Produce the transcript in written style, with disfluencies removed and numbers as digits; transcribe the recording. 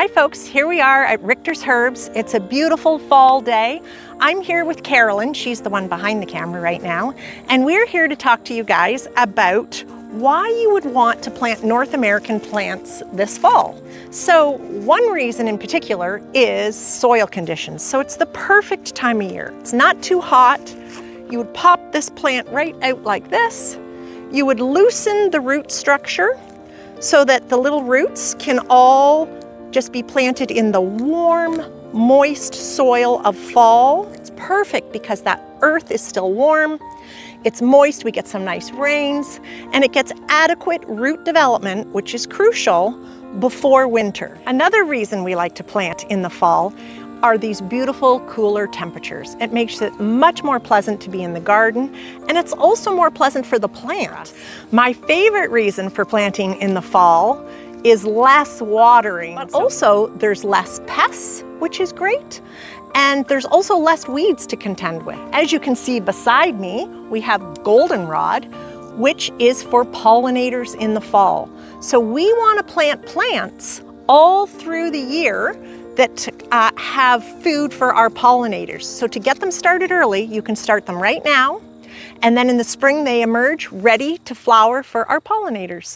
Hi folks, here we are at Richters Herbs. It's a beautiful fall day. I'm here with Carolyn, she's the one behind the camera right now, and we're here to talk to you guys about why you would want to plant North American plants this fall. So one reason in particular is soil conditions. So it's the perfect time of year. It's not too hot. You would pop this plant right out like this. You would loosen the root structure so that the little roots can all just be planted in the warm, moist soil of fall. It's perfect because that earth is still warm, it's moist, we get some nice rains, and it gets adequate root development, which is crucial, before winter. Another reason we like to plant in the fall are these beautiful cooler temperatures. It makes it much more pleasant to be in the garden, and it's also more pleasant for the plant. My favorite reason for planting in the fall is less watering, but also there's less pests, which is great, and there's also less weeds to contend with. As you can see beside me, we have goldenrod, which is for pollinators in the fall. So we want to plant plants all through the year that have food for our pollinators. So to get them started early, you can start them right now, and then in the spring they emerge ready to flower for our pollinators.